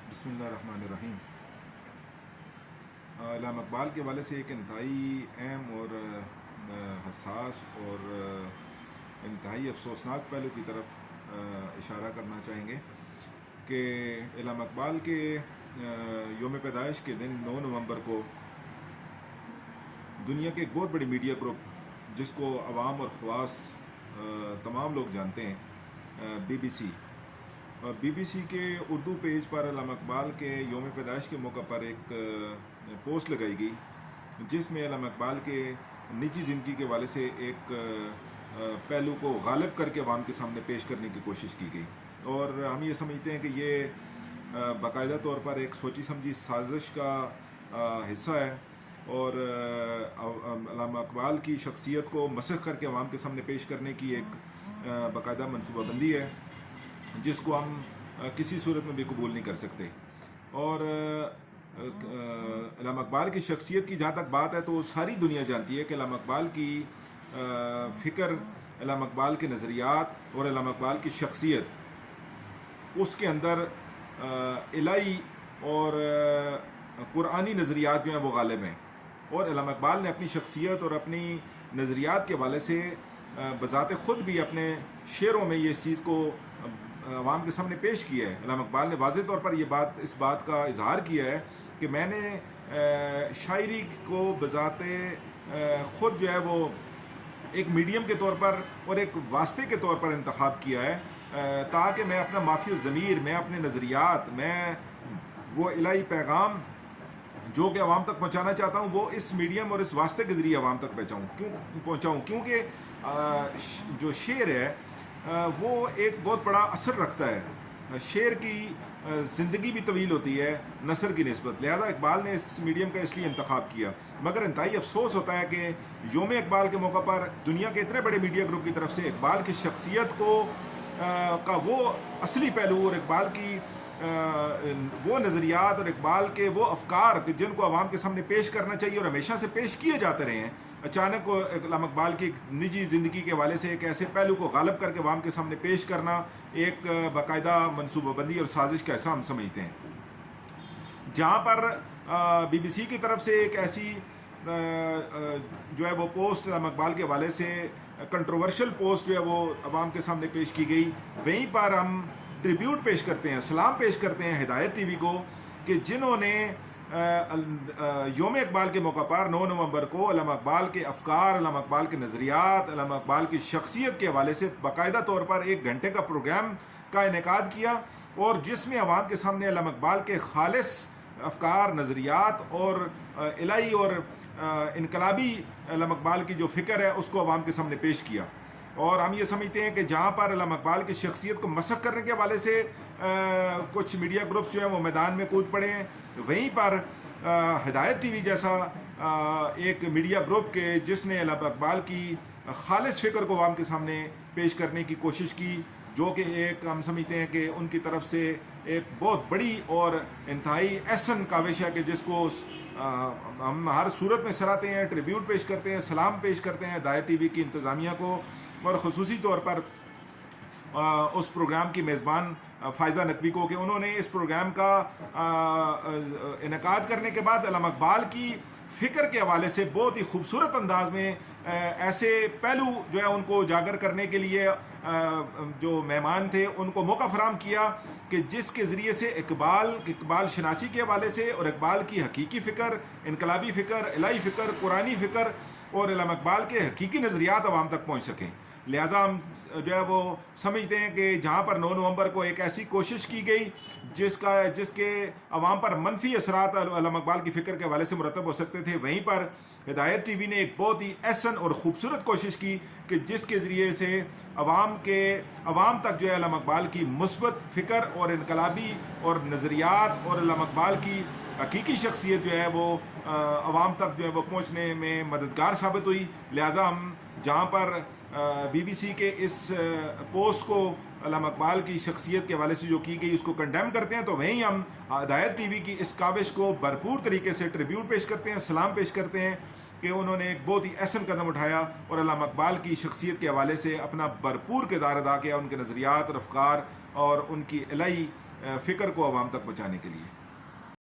बिस्मिल्लाहिर्रहमानिर्रहीम। अल्लामा इक़बाल के हवाले से एक इंतहाई अहम और हसास और इंतहाई अफसोसनाक पहलू की तरफ इशारा करना चाहेंगे कि अल्लामा इक़बाल के योम पैदाइश के दिन 9 नवंबर को दुनिया के एक बहुत बड़ी मीडिया ग्रुप जिसको अवाम और ख़वास तमाम लोग जानते हैं, BBC के उर्दू पेज पर अल्लामा इक़बाल के योम पैदाइश के मौका पर एक पोस्ट लगाई गई जिसमें अल्लामा इक़बाल के निजी ज़िंदगी के हवाले से एक पहलू को गालिब करके अवाम के सामने पेश करने की कोशिश की गई। और हम ये समझते हैं कि ये बाकायदा तौर पर एक सोची समझी साजिश का हिस्सा है और अल्लामा इक़बाल की शख्सियत को मसख़ करके अवाम के सामने पेश करने की एक बाकायदा मनसूबाबंदी है जिसको हम किसी सूरत में भी कबूल नहीं कर सकते। और अल्लामा इक़बाल की शख्सियत की जहाँ तक बात है तो सारी दुनिया जानती है कि अल्लामा इक़बाल की फ़िक्र, अल्लामा इक़बाल के नज़रियात और अल्लामा इक़बाल की शख्सियत उसके अंदर इलाही और कुरानी नज़रियात जो हैं वो गालिब हैं। और अल्लामा इक़बाल ने अपनी शख्सियत और अपनी नज़रियात के हवाले से बज़ाते ख़ुद भी अपने शेरों में ये इस चीज़ को अवाम के सामने पेश किया है। अल्लामा इक़बाल ने वाज़ेह तौर पर इस बात का इजहार किया है कि मैंने शायरी को बज़ाते ख़ुद जो है वो एक मीडियम के तौर पर और एक वास्ते के तौर पर इंतखाब किया है ताकि मैं अपना माफ़ी ज़मीर, मैं अपने नज़रियात, मैं वो इलाही पैगाम जो कि अवाम तक पहुँचाना चाहता हूँ वो इस मीडियम और इस वास्ते के ज़रिए अवाम तक पहुँचाऊँ। क्योंकि जो शेर है वो एक बहुत बड़ा असर रखता है। शेर की ज़िंदगी भी तवील होती है नसर की निस्बत, लिहाजा इक़बाल ने इस मीडियम का इसलिए इंतखाब किया। मगर इंतहाई अफसोस होता है कि योम इक़बाल के मौका पर दुनिया के इतने बड़े मीडिया ग्रुप की तरफ से इक़बाल की शख्सियत को का वो असली पहलू और इक़बाल की वो नज़रियात और इक़बाल के वो अफकार जिनको अवाम के सामने पेश करना चाहिए और हमेशा से पेश किए जाते रहे हैं, अचानक अल्लामा इक़बाल की निजी ज़िंदगी के हवाले से एक ऐसे पहलू को गालिब करके अवाम के सामने पेश करना एक बाकायदा मनसूबाबंदी और साजिश का ऐसा हम समझते हैं। जहाँ पर BBC की तरफ से एक ऐसी जो है वो पोस्ट अल्लामा इक़बाल के हवाले से कंट्रोवर्शियल पोस्ट जो है वो अवाम के सामने पेश की गई, वहीं पर हम ट्रिब्यूट पेश करते हैं, सलाम पेश करते हैं हिदायत TV को कि जिन्होंने योम इक़बाल के मौका पर 9 नवंबर को अल्लामा इक़बाल के अफकार, अल्लामा इक़बाल के नज़रियात, अल्लामा इक़बाल की शख्सियत के हवाले से बाकायदा तौर पर 1 घंटे का प्रोग्राम का इनेकाद किया और जिसमें अवाम के सामने अल्लामा इक़बाल के खालिस अफकार, नज़रियात और इलाही और इनकलाबी अल्लामा इक़बाल की जो फ़िक्र है उसको अवाम के सामने पेश किया। और हम ये समझते हैं कि जहाँ पर अल्लामा इक़बाल की शख्सियत को मसख़ करने के हवाले से कुछ मीडिया ग्रुप्स जो हैं वो मैदान में कूद पड़े हैं, वहीं पर हिदायत TV जैसा एक मीडिया ग्रुप के जिसने अल्लामा इक़बाल की खालिस फ़िक्र को अवाम के सामने पेश करने की कोशिश की, जो कि एक हम समझते हैं कि उनकी तरफ से एक बहुत बड़ी और इंतहाई एहसन काविश है कि जिसको हम हर सूरत में सराहते हैं, ट्रिब्यूट पेश करते हैं, सलाम पेश करते हैं हिदायत TV की इंतज़ामिया को और ख़ुसूसी तौर पर उस प्रोग्राम की मेज़बान फ़ायज़ा नकवी को कि उन्होंने इस प्रोग्राम का इनेकाद करने के बाद अल्लामा इक़बाल की फ़िक्र के हवाले से बहुत ही खूबसूरत अंदाज में ऐसे पहलू जो है उनको उजागर करने के लिए जो मेहमान थे उनको मौका फराहम किया कि जिसके ज़रिए से इक़बाल शनासी के हवाले से और इक़बाल की हकीकी फ़िक्र, इनकलाबी फ़िक्र, इलाही फ़िक्र, कुरानी फ़िक्र और अल्लामा इक़बाल के हकीकी नज़रियात अवाम तक पहुँच सकें। लिहाजा हम जो है वो समझते हैं कि जहाँ पर 9 नवंबर को एक ऐसी कोशिश की गई जिसके अवाम पर मनफी असरात अल्लामा इक़बाल की फ़िक्र के हवाले से मुरतब हो सकते थे, वहीं पर हिदायत TV ने एक बहुत ही एहसन और ख़ूबसूरत कोशिश की कि जिसके ज़रिए से अवाम तक जो है अल्लामा इक़बाल की मुस्बत फ़िक्र और इनकलाबी और नज़रियात और अल्लामा इक़बाल की हकीकी शख्सियत जो है वो अवाम तक जो है वो पहुँचने में मददगार साबित हुई। लिहाजा हम जहाँ पर BBC के इस पोस्ट को अल्लामा इक़बाल की शख्सियत के हवाले से जो की गई उसको कंडेम करते हैं, तो वहीं हम हिदायत TV की इस काविश को भरपूर तरीके से ट्रिब्यूट पेश करते हैं, सलाम पेश करते हैं कि उन्होंने एक बहुत ही अहसन कदम उठाया और अल्लामा इक़बाल की शख्सियत के हवाले से अपना भरपूर किरदार अदा किया, उनके नज़रियात और अफकार और उनकी इलाही फ़िक्र को आवाम तक पहुँचाने के लिए।